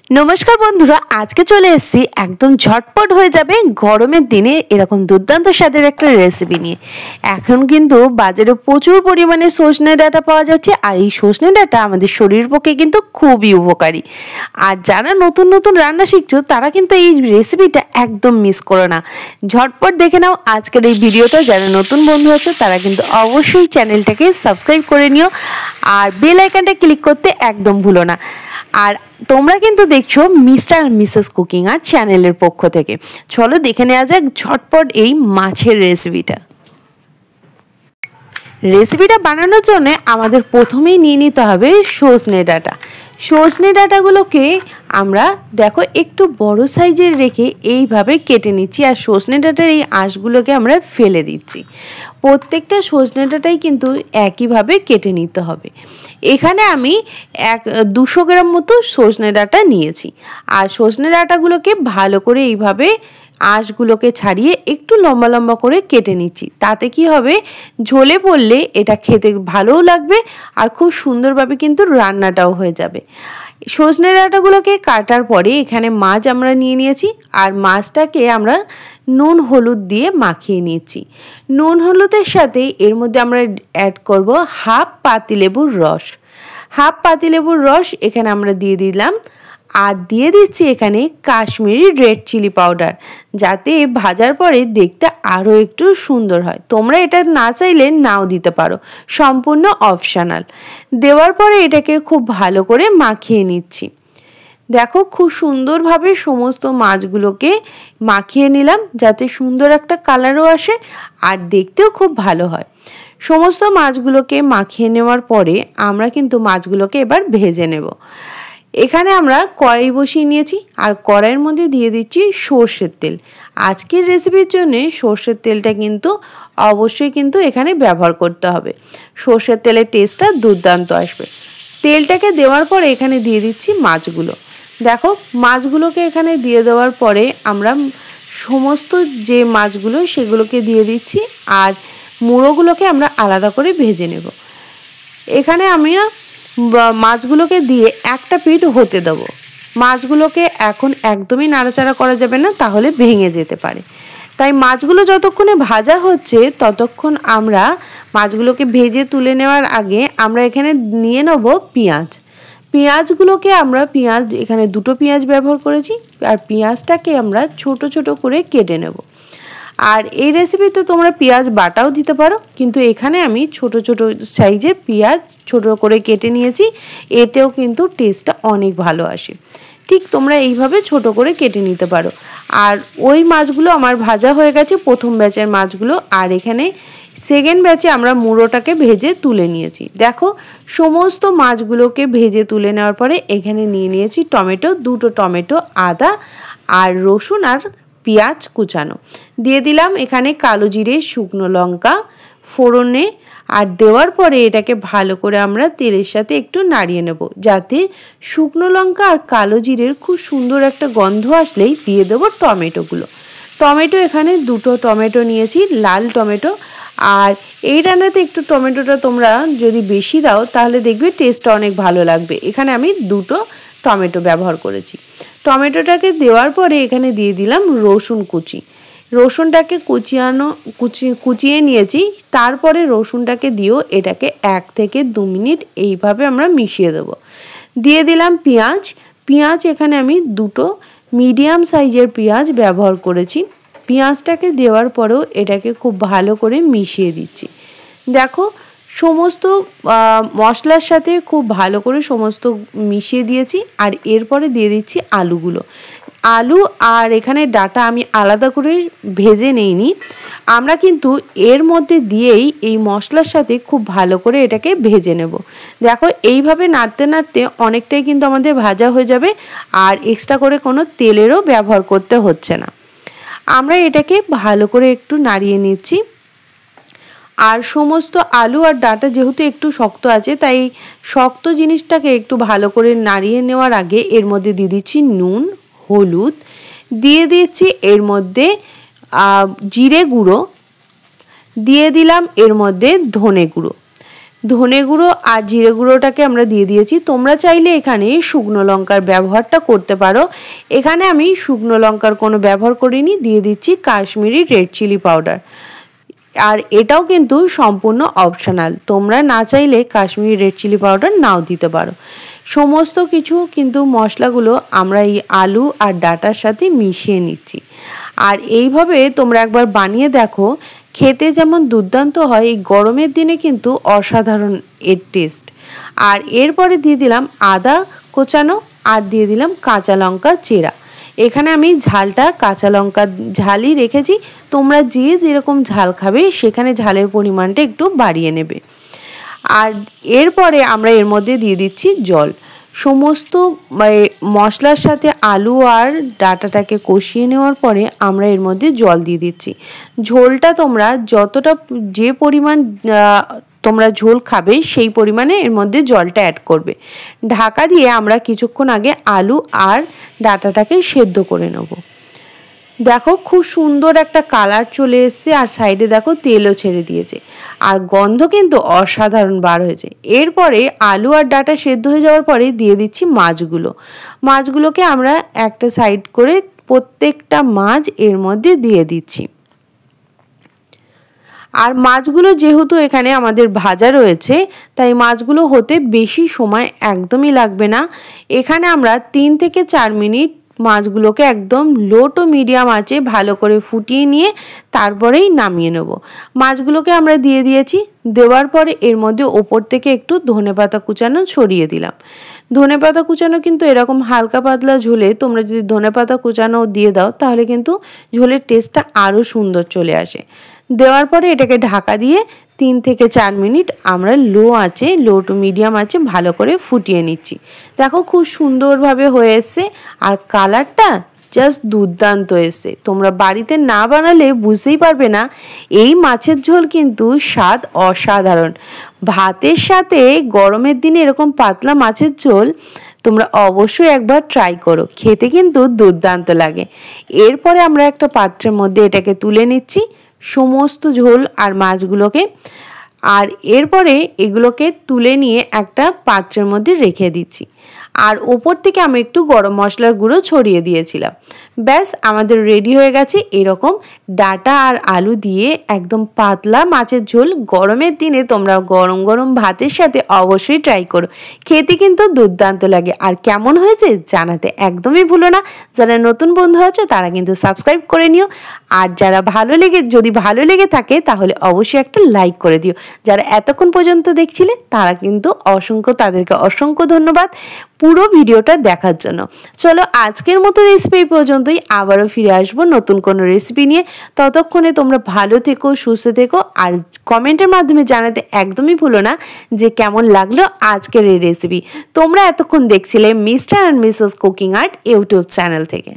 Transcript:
नमस्कार बंधुरा आज के चले एसेছি एकदम झटपट हो जाए गरमेर दिने एरकम दुर्दान्त स्वादेर एकटा रेसिपि निये। एखन किन्तु बाजारे प्रचुर परिमाणे सजने डाटा पाওয়া যাচ্ছে আর এই সজনে ডাঁটা আমাদের শরীরের পক্ষে কিন্তু খুবই উপকারী। আর যারা নতুন নতুন রান্না শিখছো তারা কিন্তু এই রেসিপিটা একদম মিস করো না। ঝটপট দেখে নাও আজকের এই ভিডিওটা। যারা নতুন বন্ধু আছো তারা কিন্তু অবশ্যই চ্যানেলটাকে সাবস্ক্রাইব করে নিও আর বেল আইকনটা ক্লিক করতে একদম ভুলো না। আর তোমরা কিন্তু দেখছো মিস্টার আর মিসেস কুকিং আর চ্যানেলের পক্ষ থেকে। চলো দেখে নেওয়া যাক ঝটপট এই মাছের রেসিপিটা বানানোর জন্য আমাদের প্রথমেই নিয়ে নিতে হবে সজনে ডাঁটা। সজনে ডাঁটাগুলোকে আমরা দেখো একটু বড় সাইজের রেখে এইভাবে কেটে নিচ্ছি আর সজনে ডাঁটার এই আঁশগুলোকে আমরা ফেলে দিচ্ছি। প্রত্যেকটা সজনে ডাঁটাই কিন্তু একইভাবে কেটে নিতে হবে। এখানে আমি 200 গ্রাম মতো সজনে ডাঁটা নিয়েছি আর সজনে ডাঁটাগুলোকে ভালো করে এইভাবে আঁশগুলোকে ছাড়িয়ে একটু লম্বা লম্বা করে কেটে নিচ্ছি। তাতে কি হবে, ঝোলে পড়লে এটা খেতে ভালোও লাগবে আর খুব সুন্দরভাবে কিন্তু রান্নাটাও হয়ে যাবে। সজনে ডাঁটাগুলোকে কাটার পরে এখানে মাছ আমরা নিয়ে নিয়েছি আর মাছটাকে আমরা নুন হলুদ দিয়ে মাখিয়ে নিয়েছি। নুন হলুদের সাথে এর মধ্যে আমরা অ্যাড করব হাফ পাতিলেবুর রস। হাফ পাতিলেবুর রস এখানে আমরা দিয়ে দিলাম আর দিয়ে দিচ্ছি এখানে কাশ্মীরি রেড চিলি পাউডার, যাতে ভাজার পরে দেখতে আরও একটু সুন্দর হয়। তোমরা এটা না চাইলে নাও দিতে পারো, সম্পূর্ণ অপশনাল। দেওয়ার পরে এটাকে খুব ভালো করে মাখিয়ে নিচ্ছি। দেখো খুব সুন্দরভাবে সমস্ত মাছগুলোকে মাখিয়ে নিলাম যাতে সুন্দর একটা কালারও আসে আর দেখতেও খুব ভালো হয়। সমস্ত মাছগুলোকে মাখিয়ে নেওয়ার পরে আমরা কিন্তু মাছগুলোকে এবার ভেজে নেব। এখানে আমরা কড়াই বসিয়ে নিয়েছি আর কড়াইয়ের মধ্যে দিয়ে দিচ্ছি সর্ষের তেল। আজকের রেসিপির জন্য সর্ষের তেলটা কিন্তু অবশ্যই কিন্তু এখানে ব্যবহার করতে হবে। সর্ষের তেলের টেস্টটা দুর্দান্ত আসবে। তেলটাকে দেওয়ার পরে এখানে দিয়ে দিচ্ছি মাছগুলো। দেখো মাছগুলোকে এখানে দিয়ে দেওয়ার পরে আমরা সমস্ত যে মাছগুলো সেগুলোকে দিয়ে দিচ্ছি আর মুড়োগুলোকে আমরা আলাদা করে ভেজে নেব। এখানে আমি মাছগুলোকে দিয়ে একটা পিঠ হতে দেবো। মাছগুলোকে এখন একদমই নাড়াচাড়া করা যাবে না, তাহলে ভেঙে যেতে পারে। তাই মাছগুলো যতক্ষণে ভাজা হচ্ছে ততক্ষণ আমরা মাছগুলোকে ভেজে তুলে নেওয়ার আগে আমরা এখানে নিয়ে নেব পেঁয়াজ। পেঁয়াজগুলোকে আমরা এখানে 2টো পেঁয়াজ ব্যবহার করেছি আর পেঁয়াজটাকে আমরা ছোট ছোট করে কেটে নেব। আর এই রেসিপিতে তোমরা পেঁয়াজ বাটাও দিতে পারো, কিন্তু এখানে আমি ছোট ছোট সাইজের পেঁয়াজ ছোট করে কেটে নিয়েছি, এতেও কিন্তু টেস্টটা অনেক ভালো আসে। ঠিক তোমরা এইভাবে ছোট করে কেটে নিতে পারো। আর ওই মাছগুলো আমার ভাজা হয়ে গেছে, প্রথম ব্যাচের মাছগুলো। আর এখানে সেকেন্ড ব্যাচে আমরা মুড়োটাকে ভেজে তুলে নিয়েছি। দেখো সমস্ত মাছগুলোকে ভেজে তুলে নেওয়ার পরে এখানে নিয়ে নিয়েছি টমেটো, 2টো টমেটো, আদা আর রসুন আর পেঁয়াজ কুচানো। দিয়ে দিলাম এখানে কালো জিরে, শুকনো লঙ্কা ফোড়নে। আর দেওয়ার পরে এটাকে ভালো করে আমরা তেলের সাথে একটু নাড়িয়ে নেব, যাতে শুকনো লঙ্কা আর কালো জিরের খুব সুন্দর একটা গন্ধ আসলেই দিয়ে দেবো টমেটোগুলো। টমেটো এখানে 2টো টমেটো নিয়েছি, লাল টমেটো। আর এই রান্নাতে একটু টমেটোটা তোমরা যদি বেশি দাও তাহলে দেখবে টেস্টটা অনেক ভালো লাগবে। এখানে আমি 2টো টমেটো ব্যবহার করেছি। টমেটোটাকে দেওয়ার পরে এখানে দিয়ে দিলাম রসুন কুচি। রসুনটাকে কুচিয়ে নিয়েছি। তারপরে রসুনটাকে দিয়েও এটাকে 1 থেকে 2 মিনিট এইভাবে আমরা মিশিয়ে দেব। দিয়ে দিলাম পেঁয়াজ এখানে আমি 2টো মিডিয়াম সাইজের পেঁয়াজ ব্যবহার করেছি। পেঁয়াজটাকে দেওয়ার পরেও এটাকে খুব ভালো করে মিশিয়ে দিচ্ছি। দেখো সমস্ত মশলার সাথে খুব ভালো করে সমস্ত মিশিয়ে দিয়েছি। আর এরপরে দিয়ে দিচ্ছি আলু আর এখানে ডাঁটা আমি আলাদা করে ভেজে নেইনি, আমরা কিন্তু এর মধ্যে দিয়েই এই মশলার সাথে খুব ভালো করে এটাকে ভেজে নেব। দেখো এইভাবে নাড়তে নাড়তে অনেকটাই কিন্তু আমাদের ভাজা হয়ে যাবে আর এক্সট্রা করে কোনো তেলেরও ব্যবহার করতে হচ্ছে না। আমরা এটাকে ভালো করে একটু নাড়িয়ে নিচ্ছি। আর সমস্ত আলু আর ডাঁটা যেহেতু একটু শক্ত আছে, তাই শক্ত জিনিসটাকে একটু ভালো করে নাড়িয়ে নেওয়ার আগে এর মধ্যে দিয়ে দিচ্ছি নুন, হলুদ, দিয়ে দিচ্ছি এর মধ্যে জিরে গুঁড়ো, দিয়ে দিলাম এর মধ্যে ধনে গুঁড়ো, ধনে গুঁড়ো আর জিরে গুঁড়োটাকে আমরা দিয়ে দিয়েছি। তোমরা চাইলে এখানে শুকনো লঙ্কার ব্যবহারটা করতে পারো, এখানে আমি শুকনো লঙ্কার কোনো ব্যবহার করিনি। দিয়ে দিচ্ছি কাশ্মীরি রেড চিলি পাউডার, আর এটাও কিন্তু সম্পূর্ণ অপশনাল, তোমরা না চাইলে কাশ্মীরি রেড চিলি পাউডার নাও দিতে পারো। সমস্ত কিছু কিন্তু মশলাগুলো আমরা এই আলু আর ডাটার সাথে মিশিয়ে নিচ্ছি। আর এইভাবে তোমরা একবার বানিয়ে দেখো, খেতে যেমন দুর্দান্ত হয়, এই গরমের দিনে কিন্তু অসাধারণ এর টেস্ট। আর এরপরে দিয়ে দিলাম আদা কোচানো আর দিয়ে দিলাম কাঁচা লঙ্কা চেরা। এখানে আমি ঝালটা কাঁচা লঙ্কা ঝালই রেখেছি, তোমরা যে যেরকম ঝাল খাবে সেখানে ঝালের পরিমাণটা একটু বাড়িয়ে নেবে। আর এরপরে আমরা এর মধ্যে দিয়ে দিচ্ছি জল। সমস্ত মশলার সাথে আলু আর ডাটাটাকে কষিয়ে নেওয়ার পরে আমরা এর মধ্যে জল দিয়ে দিচ্ছি। ঝোলটা তোমরা যতটা যে পরিমাণ তোমরা ঝোল খাবে সেই পরিমাণে এর মধ্যে জলটা অ্যাড করবে। ঢাকা দিয়ে আমরা কিছুক্ষণ আগে আলু আর ডাটাটাকে সেদ্ধ করে নেব। দেখো খুব সুন্দর একটা কালার চলে এসছে, আর সাইডে দেখো তেলও ছেড়ে দিয়েছে, আর গন্ধ কিন্তু অসাধারণ বার হয়েছে। এরপরে আলু আর ডাটা সেদ্ধ হয়ে যাওয়ার পরে দিয়ে দিচ্ছি মাছগুলোকে আমরা একটা সাইড করে প্রত্যেকটা মাছ এর মধ্যে দিয়ে দিচ্ছি। আর মাছগুলো যেহেতু এখানে আমাদের ভাজা রয়েছে, তাই মাছগুলো হতে বেশি সময় একদমই লাগবে না। এখানে আমরা 3 থেকে 4 মিনিট মাছগুলোকে একদম লো টু মিডিয়াম আঁচে ভালো করে ফুটিয়ে নিয়ে তারপরেই নামিয়ে নেব। মাছগুলোকে আমরা দিয়ে দিয়েছি, দেওয়ার পরে এর মধ্যে ওপর থেকে একটু ধনেপাতা কুচানো ছড়িয়ে দিলাম। ধনেপাতা কুচানো কিন্তু এরকম হালকা পাতলা ঝোলে তোমরা যদি ধনেপাতা কুচানো দিয়ে দাও তাহলে কিন্তু ঝোলের টেস্টটা আরও সুন্দর চলে আসে। দেওয়ার পরে এটাকে ঢাকা দিয়ে 3 থেকে 4 মিনিট আমরা লো টু মিডিয়াম আঁচে ভালো করে ফুটিয়ে নিচ্ছি। দেখো খুব সুন্দরভাবে হয়ে এসছে, আর কালারটা জাস্ট দুর্দান্ত এসছে। তোমরা বাড়িতে না বানালে বুঝতেই পারবে না, এই মাছের ঝোল কিন্তু স্বাদ অসাধারণ। ভাতের সাথে গরমের দিনে এরকম পাতলা মাছের ঝোল তোমরা অবশ্যই একবার ট্রাই করো, খেতে কিন্তু দুর্দান্ত লাগে। এরপরে আমরা একটা পাত্রের মধ্যে এটাকে তুলে নিচ্ছি সমস্ত ঝোল আর মাছগুলোকে, আর এরপরে এগুলোকে তুলে নিয়ে একটা পাত্রের মধ্যে রেখে দিচ্ছি। আর ওপর থেকে আমি একটু গরম মশলার গুঁড়ো ছড়িয়ে দিয়েছিলাম। ব্যাস আমাদের রেডি হয়ে গেছে এরকম ডাটা আর আলু দিয়ে একদম পাতলা মাছের ঝোল। গরমের দিনে তোমরা গরম গরম ভাতের সাথে অবশ্যই ট্রাই করো, খেতে কিন্তু দুর্দান্ত লাগে। আর কেমন হয়েছে জানাতে একদমই ভুলো না। যারা নতুন বন্ধু আছো তারা কিন্তু সাবস্ক্রাইব করে নিও, আর যারা যদি ভালো লেগে থাকে তাহলে অবশ্যই একটা লাইক করে দিও। যারা এতক্ষণ পর্যন্ত দেখছিলে তারা কিন্তু তাদেরকে অসংখ্য ধন্যবাদ পুরো ভিডিওটা দেখার জন্য। চলো আজকের মতো রেসিপি পর্যন্তই, আবারও ফিরে আসবো নতুন কোনো রেসিপি নিয়ে। ততক্ষণে তোমরা ভালো থেকো, সুস্থ থেকো, আর কমেন্টের মাধ্যমে জানাতে একদমই ভুলো না যে কেমন লাগলো আজকের এই রেসিপি। তোমরা এতক্ষণ দেখছিলে Mister and Mrs cooking art YouTube channel থেকে।